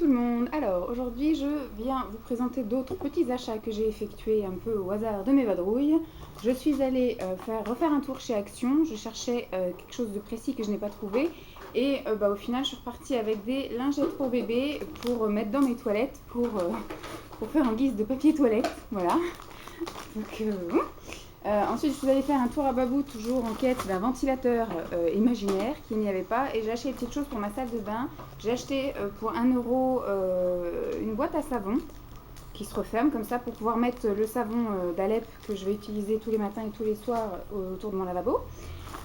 tout le monde. Alors aujourd'hui je viens vous présenter d'autres petits achats que j'ai effectués un peu au hasard de mes vadrouilles. Je suis allée refaire un tour chez Action. Je cherchais quelque chose de précis que je n'ai pas trouvé et au final je suis repartie avec des lingettes pour bébé pour mettre dans mes toilettes pour faire en guise de papier toilette. Voilà. Donc, ensuite, je suis allée faire un tour à Babou, toujours en quête d'un ventilateur imaginaire qui n'y avait pas. Et j'ai acheté des petites choses pour ma salle de bain. J'ai acheté pour 1 € une boîte à savon qui se referme comme ça pour pouvoir mettre le savon d'Alep que je vais utiliser tous les matins et tous les soirs autour de mon lavabo.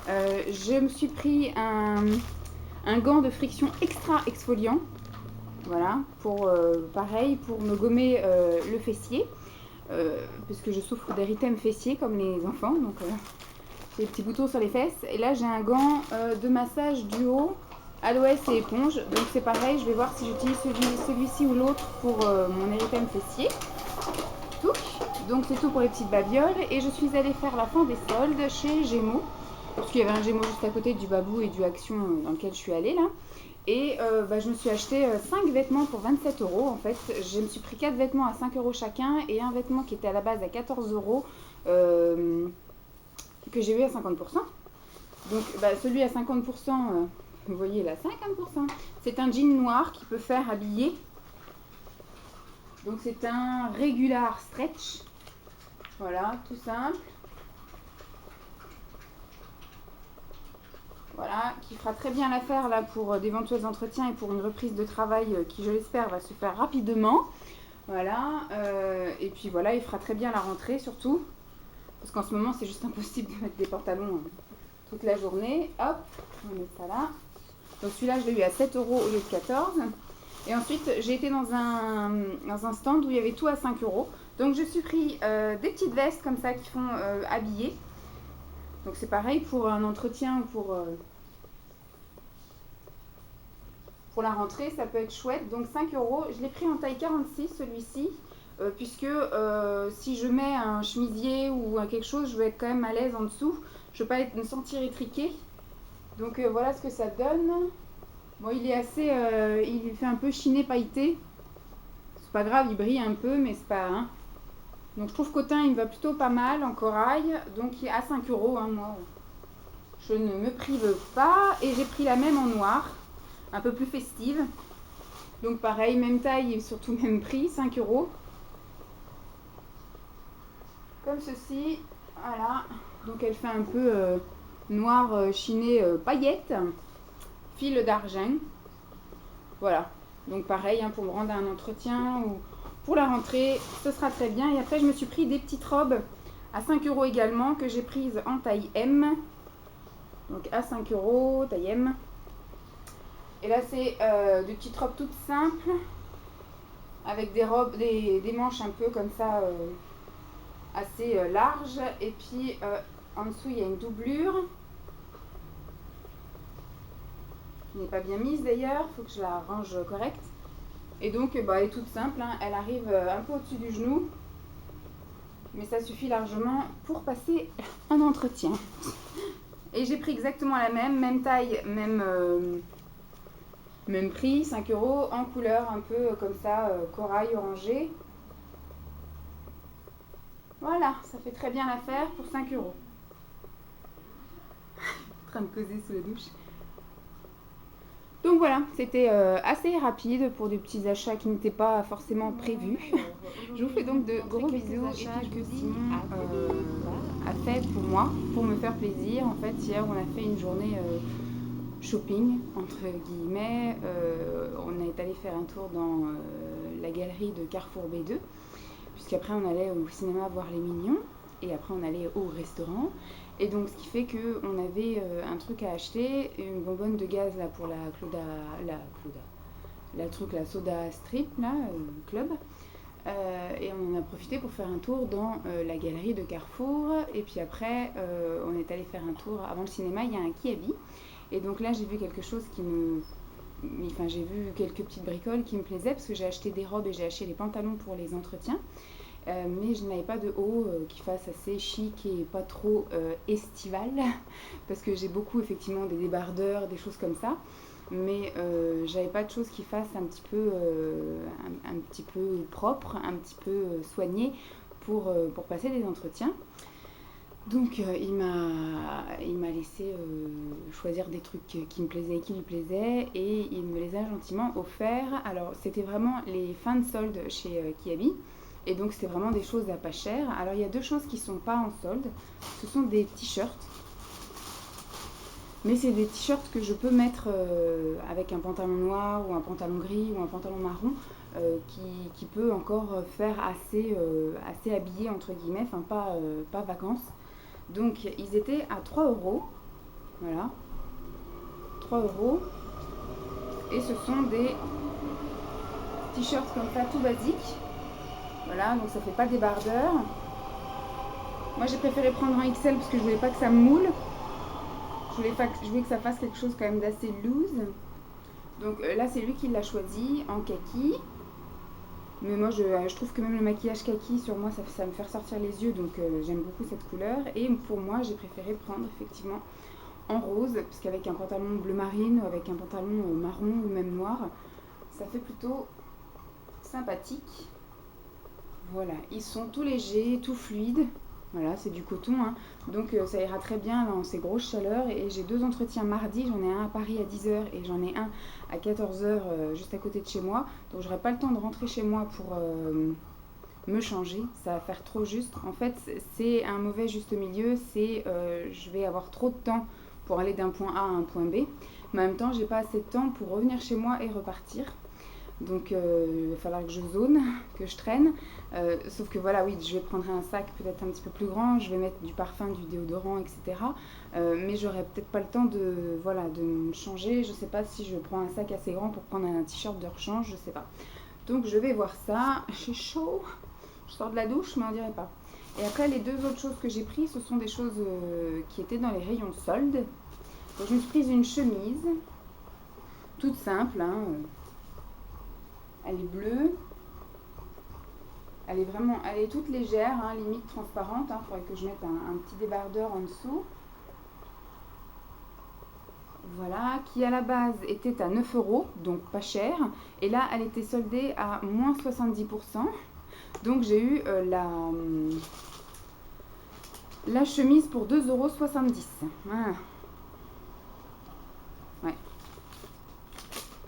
Je me suis pris un gant de friction extra exfoliant. Voilà, pour pareil, pour me gommer le fessier. Puisque je souffre d'érythème fessier comme les enfants, donc j'ai des petits boutons sur les fesses. Et là j'ai un gant de massage duo aloès et éponge, donc c'est pareil, je vais voir si j'utilise celui-ci ou l'autre pour mon érythème fessier. Donc c'est tout pour les petites babioles. Et je suis allée faire la fin des soldes chez Gémeaux, parce qu'il y avait un Gémeaux juste à côté du Babou et du Action dans lequel je suis allée là. Et je me suis acheté 5 vêtements pour 27 € en fait. Je me suis pris 4 vêtements à 5 € chacun et un vêtement qui était à la base à 14 € que j'ai eu à 50%. Donc celui à 50%, vous voyez là, 50%. C'est un jean noir qui peut faire habiller. Donc c'est un regular stretch. Voilà, tout simple. Voilà, qui fera très bien l'affaire là pour d'éventuels entretiens et pour une reprise de travail qui, je l'espère, va se faire rapidement. Voilà, et puis voilà, il fera très bien la rentrée surtout, parce qu'en ce moment c'est juste impossible de mettre des pantalons toute la journée. Hop, on va mettre ça là. Donc celui-là je l'ai eu à 7 € au lieu de 14. Et ensuite j'ai été dans un stand où il y avait tout à 5 €. Donc je me suis pris des petites vestes comme ça qui font habiller. Donc c'est pareil pour un entretien ou pour la rentrée, ça peut être chouette. Donc 5 €. Je l'ai pris en taille 46 celui-ci, puisque si je mets un chemisier ou quelque chose, je veux être quand même à l'aise en dessous. Je ne veux pas me sentir étriquée. Donc voilà ce que ça donne. Bon, il est assez, il fait un peu chiné pailleté. C'est pas grave, il brille un peu, mais c'est pas. Hein. Donc je trouve qu'au teint il me va plutôt pas mal en corail. Donc à 5 €, hein, moi. Je ne me prive pas. Et j'ai pris la même en noir, un peu plus festive. Donc pareil, même taille et surtout même prix, 5 €. Comme ceci, voilà. Donc elle fait un peu noir chiné paillettes, fil d'argent. Voilà. Donc pareil, hein, pour me rendre à un entretien ou pour la rentrée, ce sera très bien. Et après je me suis pris des petites robes à 5 € également, que j'ai prises en taille M. Donc à 5 €, taille M. Et là c'est des petites robes toutes simples, avec des robes, des manches un peu comme ça, assez larges. Et puis en dessous il y a une doublure, qui n'est pas bien mise d'ailleurs, il faut que je la range correct. Et donc elle est toute simple, hein. Elle arrive un peu au-dessus du genou, mais ça suffit largement pour passer un entretien. Et j'ai pris exactement la même taille, même prix, 5 €, en couleur un peu comme ça, corail orangé. Voilà, ça fait très bien l'affaire pour 5 €. En train de causer sous la douche. Donc voilà, c'était assez rapide pour des petits achats qui n'étaient pas forcément prévus. Je vous fais donc de gros bisous et puis je vous dis à fait pour moi, pour me faire plaisir. En fait, hier on a fait une journée shopping, entre guillemets. On est allé faire un tour dans la galerie de Carrefour B2, puisqu'après on allait au cinéma voir Les Mignons, et après on allait au restaurant. Et donc ce qui fait qu'on avait un truc à acheter, une bonbonne de gaz là pour la soda strip là, club. Et on en a profité pour faire un tour dans la galerie de Carrefour. Et puis après on est allé faire un tour, avant le cinéma il y a un Kiabi. Et donc là j'ai vu quelque chose j'ai vu quelques petites bricoles qui me plaisaient, parce que j'ai acheté des robes et j'ai acheté les pantalons pour les entretiens. Mais je n'avais pas de haut qui fasse assez chic et pas trop estival, parce que j'ai beaucoup effectivement des débardeurs, des choses comme ça. mais j'avais pas de choses qui fassent un petit peu propre, un petit peu soigné pour passer des entretiens. Donc il m'a laissé choisir des trucs qui me plaisaient et qui lui plaisaient, et il me les a gentiment offerts. Alors c'était vraiment les fins de solde chez Kiabi, et donc c'était vraiment des choses à pas cher. Alors il y a deux choses qui sont pas en solde, ce sont des t-shirts, mais c'est des t-shirts que je peux mettre avec un pantalon noir ou un pantalon gris ou un pantalon marron, qui peut encore faire assez habillé entre guillemets, enfin pas vacances. Donc ils étaient à 3 euros, voilà, 3 euros, et ce sont des t-shirts comme ça tout basiques, voilà, donc ça fait pas débardeur. Moi j'ai préféré prendre un XL parce que je voulais pas que ça moule, je voulais que ça fasse quelque chose quand même d'assez loose. Donc là c'est lui qui l'a choisi en kaki, mais moi je trouve que même le maquillage kaki sur moi ça me fait ressortir les yeux, donc j'aime beaucoup cette couleur, et pour moi j'ai préféré prendre effectivement en rose, parce qu'avec un pantalon bleu marine ou avec un pantalon marron ou même noir, ça fait plutôt sympathique. Voilà, ils sont tout légers, tout fluides, voilà, c'est du coton, hein. Donc ça ira très bien dans ces grosses chaleurs. Et j'ai deux entretiens mardi, j'en ai un à Paris à 10h et j'en ai un à 14h juste à côté de chez moi, donc j'aurai pas le temps de rentrer chez moi pour me changer, ça va faire trop juste. En fait c'est un mauvais juste milieu, c'est je vais avoir trop de temps pour aller d'un point A à un point B, mais en même temps j'ai pas assez de temps pour revenir chez moi et repartir. Donc il va falloir que je zone, que je traîne. Sauf que voilà, oui, je vais prendre un sac peut-être un petit peu plus grand, je vais mettre du parfum, du déodorant, etc. Mais j'aurai peut-être pas le temps de me changer. Je sais pas si je prends un sac assez grand pour prendre un t-shirt de rechange, je sais pas. Donc je vais voir ça. J'ai chaud, je sors de la douche, mais on dirait pas. Et après, les deux autres choses que j'ai prises, ce sont des choses qui étaient dans les rayons soldes. Donc je me suis prise une chemise, toute simple, hein. Elle est bleue. Elle est toute légère, hein, limite transparente. Il faudrait que je mette un petit débardeur en dessous. Voilà, qui à la base était à 9 euros, donc pas cher. Et là, elle était soldée à moins 70%. Donc j'ai eu la chemise pour 2,70 euros. Voilà. Ouais.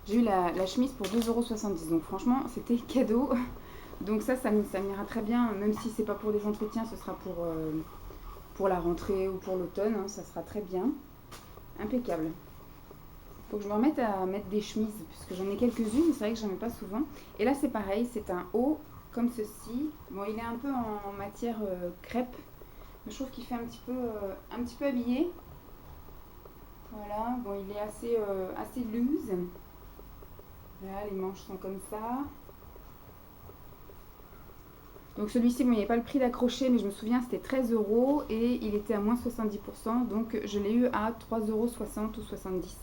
J'ai eu la chemise pour 2,70 €. Donc franchement, c'était cadeau. Donc ça m'ira très bien, même si c'est pas pour les entretiens, ce sera pour la rentrée ou pour l'automne, hein, ça sera très bien. Impeccable. Faut que je me remette à mettre des chemises, puisque j'en ai quelques-unes, mais c'est vrai que j'en ai pas souvent. Et là c'est pareil, c'est un haut comme ceci. Bon, il est un peu en matière crêpe, mais je trouve qu'il fait un petit peu habillé. Voilà, bon, il est assez loose. Voilà, les manches sont comme ça. Donc celui-ci, bon, il n'y avait pas le prix d'accrocher, mais je me souviens, c'était 13 € et il était à moins 70%. Donc je l'ai eu à 3,60 € ou 70.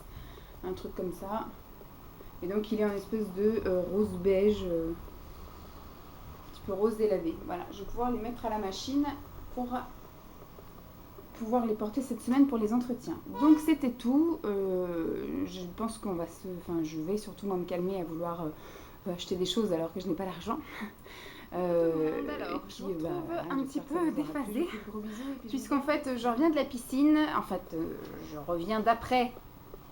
Un truc comme ça. Et donc il est en espèce de rose beige, un petit peu rose délavé. Voilà, je vais pouvoir les mettre à la machine pour pouvoir les porter cette semaine pour les entretiens. Donc c'était tout. Je pense je vais surtout me calmer à vouloir acheter des choses alors que je n'ai pas l'argent. Alors, je vous trouve un petit peu déphasée, puisqu'en fait je reviens de la piscine, en fait je reviens d'après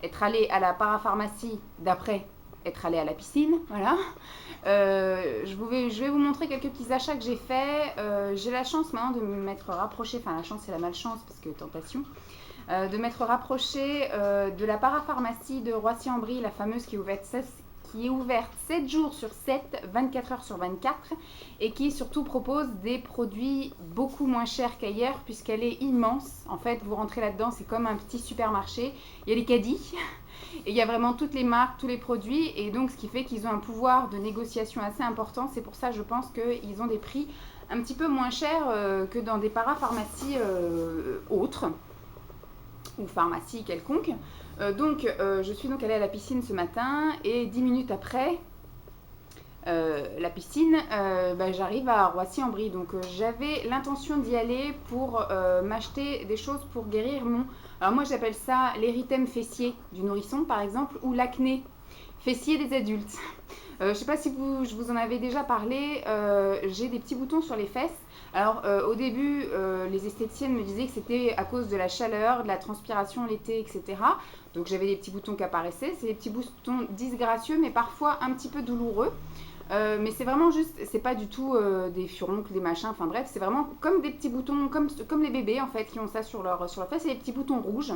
être allée à la parapharmacie, d'après être allée à la piscine, voilà. Je vais vous montrer quelques petits achats que j'ai faits. J'ai la chance maintenant de m'être rapprochée, enfin la chance et la malchance parce que tentation, de m'être rapprochée de la parapharmacie de Roissy-en-Brie, la fameuse qui est ouverte 7 jours sur 7, 24 heures sur 24, et qui surtout propose des produits beaucoup moins chers qu'ailleurs puisqu'elle est immense. En fait, vous rentrez là-dedans, c'est comme un petit supermarché. Il y a les caddies et il y a vraiment toutes les marques, tous les produits, et donc ce qui fait qu'ils ont un pouvoir de négociation assez important. C'est pour ça, je pense qu'ils ont des prix un petit peu moins chers que dans des parapharmacies autres ou pharmacie quelconque. Je suis donc allée à la piscine ce matin et 10 minutes après, la piscine, j'arrive à Roissy-en-Brie. Donc j'avais l'intention d'y aller pour m'acheter des choses pour guérir mon... Alors moi j'appelle ça l'érythème fessier du nourrisson par exemple, ou l'acné fessier des adultes. Je ne sais pas si je vous en avais déjà parlé, j'ai des petits boutons sur les fesses. Alors au début, les esthéticiennes me disaient que c'était à cause de la chaleur, de la transpiration l'été, etc. Donc j'avais des petits boutons qui apparaissaient. C'est des petits boutons disgracieux, mais parfois un petit peu douloureux. Mais c'est vraiment juste, c'est pas du tout des furoncles, des machins, enfin bref, c'est vraiment comme des petits boutons, comme les bébés en fait, qui ont ça sur leur face, c'est des petits boutons rouges.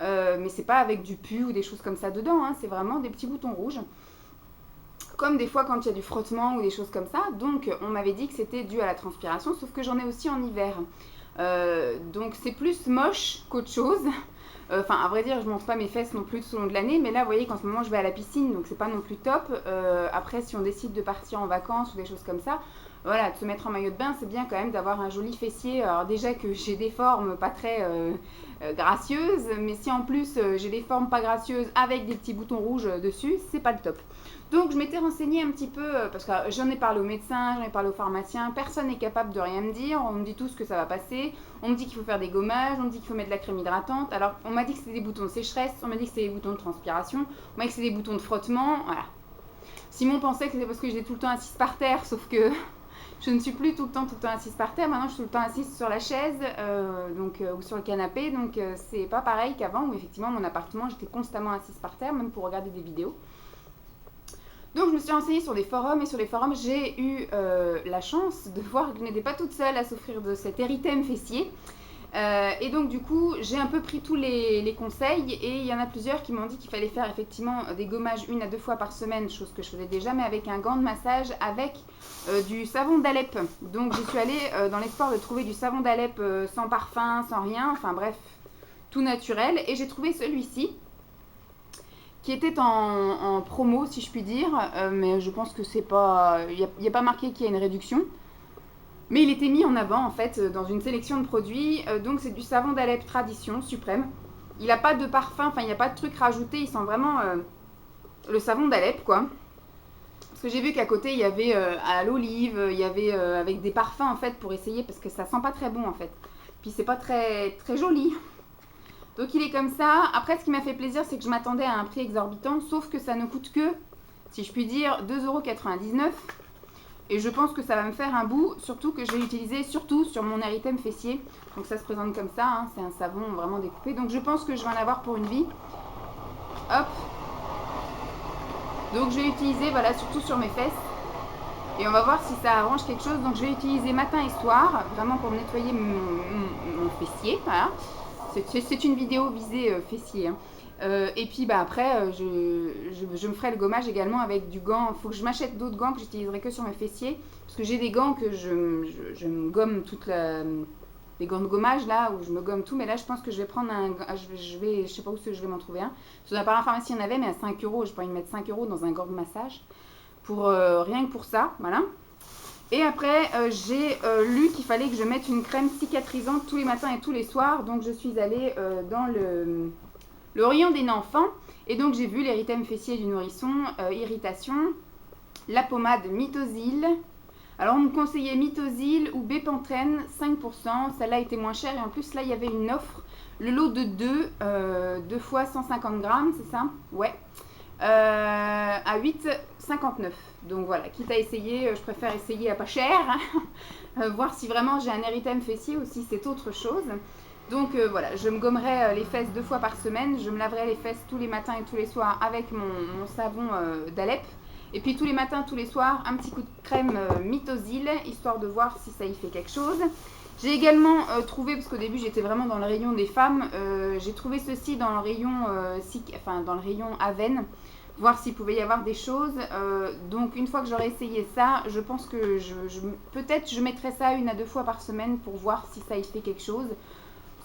Mais c'est pas avec du pu ou des choses comme ça dedans, hein, c'est vraiment des petits boutons rouges. Comme des fois quand il y a du frottement ou des choses comme ça. Donc on m'avait dit que c'était dû à la transpiration, sauf que j'en ai aussi en hiver. Donc c'est plus moche qu'autre chose. Enfin, à vrai dire, je ne mange pas mes fesses non plus tout au long de l'année, mais là, vous voyez qu'en ce moment, je vais à la piscine, donc c'est pas non plus top. Après, si on décide de partir en vacances ou des choses comme ça, voilà, de se mettre en maillot de bain, c'est bien quand même d'avoir un joli fessier. Alors déjà que j'ai des formes pas très gracieuses, mais si en plus j'ai des formes pas gracieuses avec des petits boutons rouges dessus, c'est pas le top. Donc je m'étais renseignée un petit peu, parce que j'en ai parlé au médecin, j'en ai parlé au pharmacien, personne n'est capable de rien me dire, on me dit tous que ça va passer, on me dit qu'il faut faire des gommages, on me dit qu'il faut mettre de la crème hydratante, alors on m'a dit que c'était des boutons de sécheresse, on m'a dit que c'était des boutons de transpiration, on m'a dit que c'était des boutons de frottement, voilà. Simon pensait que c'était parce que j'étais tout le temps assise par terre, sauf que je ne suis plus tout le temps assise par terre, maintenant je suis tout le temps assise sur la chaise ou sur le canapé, donc c'est pas pareil qu'avant où effectivement mon appartement j'étais constamment assise par terre, même pour regarder des vidéos. Donc je me suis renseignée sur des forums et sur les forums j'ai eu la chance de voir que je n'étais pas toute seule à souffrir de cet érythème fessier. Et donc du coup j'ai un peu pris tous les conseils et il y en a plusieurs qui m'ont dit qu'il fallait faire effectivement des gommages 1 à 2 fois par semaine, chose que je faisais déjà, mais avec un gant de massage avec du savon d'Alep. Donc j'y suis allée dans l'espoir de trouver du savon d'Alep sans parfum, sans rien, enfin bref, tout naturel, et j'ai trouvé celui-ci qui était en promo si je puis dire, mais je pense que c'est pas, il n'y a pas marqué qu'il y a une réduction. Mais il était mis en avant en fait dans une sélection de produits, donc c'est du savon d'Alep Tradition Suprême. Il n'a pas de parfum, enfin il n'y a pas de truc rajouté, il sent vraiment le savon d'Alep quoi. Parce que j'ai vu qu'à côté il y avait à l'olive, il y avait avec des parfums en fait pour essayer parce que ça sent pas très bon en fait. Puis c'est pas très, très joli. Donc il est comme ça. Après ce qui m'a fait plaisir c'est que je m'attendais à un prix exorbitant, sauf que ça ne coûte que, si je puis dire, 2,99 €. Et je pense que ça va me faire un bout, surtout que je vais l'utiliser surtout sur mon érythème fessier. Donc ça se présente comme ça, hein, c'est un savon vraiment découpé. Donc je pense que je vais en avoir pour une vie. Hop. Donc je vais l'utiliser voilà, surtout sur mes fesses. Et on va voir si ça arrange quelque chose. Donc je vais l'utiliser matin et soir, vraiment pour nettoyer mon fessier. Voilà. C'est une vidéo visée fessier. Hein. Et puis après, je me ferai le gommage également avec du gant. Il faut que je m'achète d'autres gants que j'utiliserai que sur mes fessiers. Parce que j'ai des gants que je me gomme des gants de gommage là, où je me gomme tout. Mais là, je pense que je vais prendre je sais pas où je vais m'en trouver un. Sur la pharmacie, il y en avait, mais à 5 €. Je pourrais y mettre 5 € dans un gant de massage. Rien que pour ça, voilà. Et après, j'ai lu qu'il fallait que je mette une crème cicatrisante tous les matins et tous les soirs. Donc je suis allée dans le rayon des enfants. Et donc j'ai vu l'érythème fessier du nourrisson, irritation, la pommade Mitosil. Alors on me conseillait Mitosil ou Bepanthen 5%. Celle-là était moins chère et en plus là il y avait une offre. Le lot de 2 fois 150 grammes, c'est ça? Ouais. À 8,59. Donc voilà, quitte à essayer, je préfère essayer à pas cher, hein, voir si vraiment j'ai un érythème fessier ou si c'est autre chose. Donc voilà, je me gommerai les fesses 2 fois par semaine, je me laverai les fesses tous les matins et tous les soirs avec mon savon d'Alep. Et puis tous les matins, tous les soirs, un petit coup de crème Mitosil, histoire de voir si ça y fait quelque chose. J'ai également trouvé, parce qu'au début j'étais vraiment dans le rayon des femmes, j'ai trouvé ceci dans le rayon, dans le rayon Aven, voir s'il pouvait y avoir des choses. Donc une fois que j'aurai essayé ça, je pense que peut-être je mettrai ça 1 à 2 fois par semaine pour voir si ça y fait quelque chose.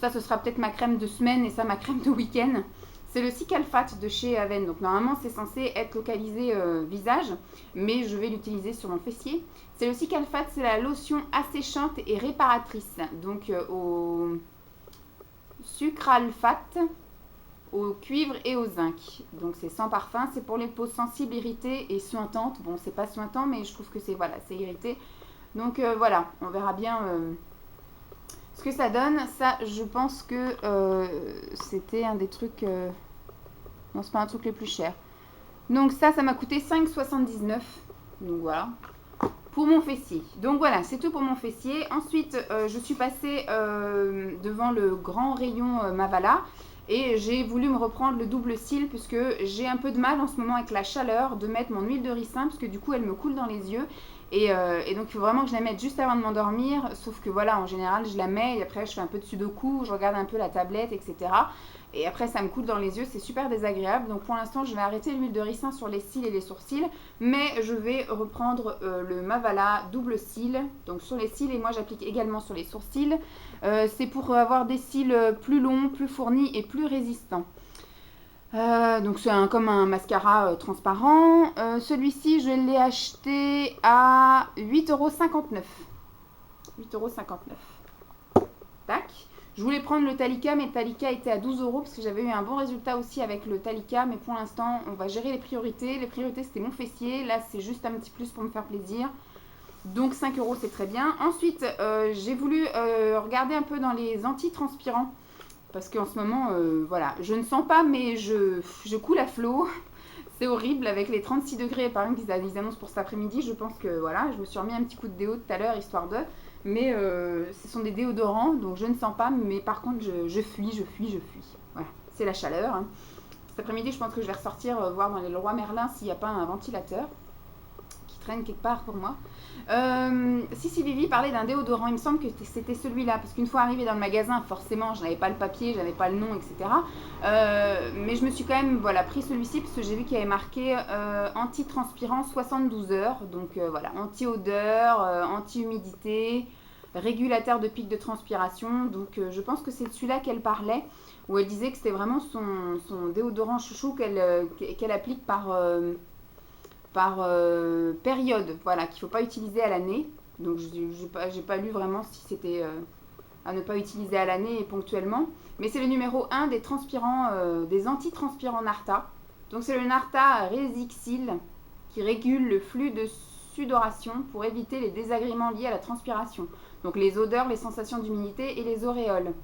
Ça, ce sera peut-être ma crème de semaine et ça, ma crème de week-end. C'est le Cicalfate de chez Aven. Donc normalement, c'est censé être localisé visage, mais je vais l'utiliser sur mon fessier. C'est le Cicalfate, c'est la lotion asséchante et réparatrice. Donc au sucralfate. au cuivre et au zinc. Donc c'est sans parfum, c'est pour les peaux sensibles, irritées et suintantes. Bon, c'est pas suintant, mais je trouve que c'est voilà, c'est irrité. Donc voilà, on verra bien ce que ça donne. Ça, je pense que c'était un des trucs... non, c'est pas un truc les plus chers. Donc ça m'a coûté 5,79. Donc voilà. Pour mon fessier. Donc voilà, c'est tout pour mon fessier. Ensuite, je suis passée devant le grand rayon Mavala. Et j'ai voulu me reprendre le double cil puisque j'ai un peu de mal en ce moment avec la chaleur de mettre mon huile de ricin parce que du coup elle me coule dans les yeux et donc il faut vraiment que je la mette juste avant de m'endormir, sauf que voilà, en général je la mets et après je fais un peu de sudoku, je regarde un peu la tablette, etc. Et après ça me coule dans les yeux, c'est super désagréable. Donc pour l'instant je vais arrêter l'huile de ricin sur les cils et les sourcils, mais je vais reprendre le Mavala double cil, donc sur les cils, et moi j'applique également sur les sourcils. C'est pour avoir des cils plus longs, plus fournis et plus résistants. Donc c'est comme un mascara transparent. Celui-ci, je l'ai acheté à 8,59 €. 8,59 €. Tac. Je voulais prendre le Talika, mais le Talika était à 12 € parce que j'avais eu un bon résultat aussi avec le Talika. Mais pour l'instant, on va gérer les priorités. Les priorités, c'était mon fessier. Là, c'est juste un petit plus pour me faire plaisir. Donc 5 € c'est très bien. Ensuite j'ai voulu regarder un peu dans les antitranspirants parce qu'en ce moment voilà, je ne sens pas mais je coule à flot. C'est horrible avec les 36 degrés par exemple qu'ils annoncent pour cet après-midi. Je pense que voilà, je me suis remis un petit coup de déo tout à l'heure histoire de, mais ce sont des déodorants donc je ne sens pas, mais par contre je fuis. Voilà, c'est la chaleur hein. Cet après-midi je pense que je vais ressortir voir dans les Leroy Merlin s'il n'y a pas un ventilateur quelque part pour moi. Si Vivi parlait d'un déodorant, il me semble que c'était celui-là, parce qu'une fois arrivée dans le magasin, forcément, je n'avais pas le papier, je n'avais pas le nom, etc. Mais je me suis quand même voilà, pris celui-ci, parce que j'ai vu qu'il y avait marqué anti-transpirant 72 heures. Donc voilà, anti-odeur, anti-humidité, régulateur de pic de transpiration. Donc je pense que c'est celui-là qu'elle parlait, où elle disait que c'était vraiment son déodorant chouchou qu'elle applique par période, voilà, qu'il ne faut pas utiliser à l'année. Donc j'ai pas lu vraiment si c'était à ne pas utiliser à l'année et ponctuellement. Mais c'est le numéro 1 des transpirants, des antitranspirants Narta. Donc c'est le Narta Resixil qui régule le flux de sudoration pour éviter les désagréments liés à la transpiration. Donc les odeurs, les sensations d'humidité et les auréoles.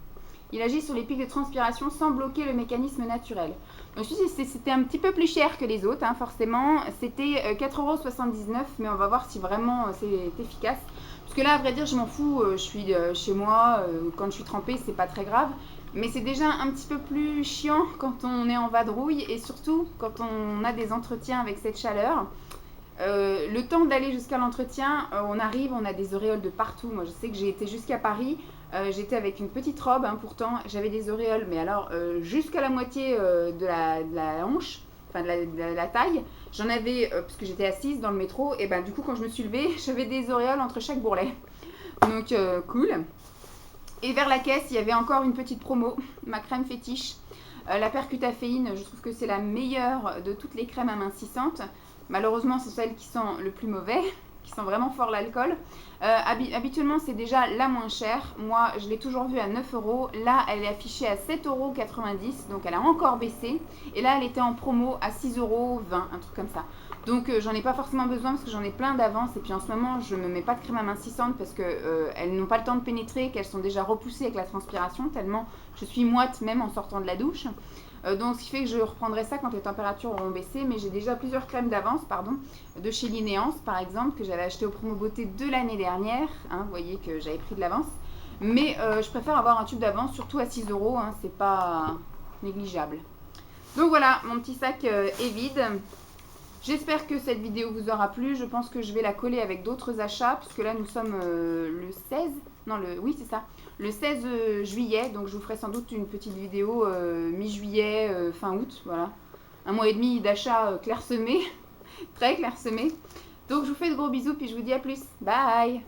Il agit sur les pics de transpiration sans bloquer le mécanisme naturel. Donc c'était un petit peu plus cher que les autres, hein, forcément. C'était 4,79 €, mais on va voir si vraiment c'est efficace. Parce que là, à vrai dire, je m'en fous. Je suis chez moi. Quand je suis trempée, c'est pas très grave. Mais c'est déjà un petit peu plus chiant quand on est en vadrouille et surtout quand on a des entretiens avec cette chaleur. Le temps d'aller jusqu'à l'entretien, on arrive, on a des auréoles de partout. Moi, je sais que j'ai été jusqu'à Paris. J'étais avec une petite robe, hein, pourtant j'avais des auréoles, mais alors jusqu'à la moitié de la hanche, enfin de la taille. J'en avais, parce que j'étais assise dans le métro, et ben du coup quand je me suis levée, j'avais des auréoles entre chaque bourrelet. Donc cool. Et vers la caisse, il y avait encore une petite promo, ma crème fétiche. La Percutaféine, je trouve que c'est la meilleure de toutes les crèmes amincissantes. Malheureusement, c'est celle qui sent le plus mauvais, qui sent vraiment fort l'alcool. Habituellement, c'est déjà la moins chère. Moi, je l'ai toujours vue à 9 €. Là, elle est affichée à 7,90 €. Donc, elle a encore baissé. Et là, elle était en promo à 6,20 €, un truc comme ça. Donc, j'en ai pas forcément besoin parce que j'en ai plein d'avance. Et puis, en ce moment, je me mets pas de crème amincissante parce que elles n'ont pas le temps de pénétrer, qu'elles sont déjà repoussées avec la transpiration, tellement je suis moite même en sortant de la douche. Donc, ce qui fait que je reprendrai ça quand les températures auront baissé. Mais j'ai déjà plusieurs crèmes d'avance, de chez Linéance, par exemple, que j'avais acheté au promo beauté de l'année dernière. Hein, vous voyez que j'avais pris de l'avance. Mais je préfère avoir un tube d'avance, surtout à 6 €. Hein, c'est pas négligeable. Donc voilà, mon petit sac est vide. J'espère que cette vidéo vous aura plu. Je pense que je vais la coller avec d'autres achats, puisque là, nous sommes le 16. Non, oui, c'est ça. Le 16 juillet, donc je vous ferai sans doute une petite vidéo mi-juillet, fin août, voilà. Un mois et demi d'achat clairsemé, très clairsemé. Donc je vous fais de gros bisous, puis je vous dis à plus. Bye!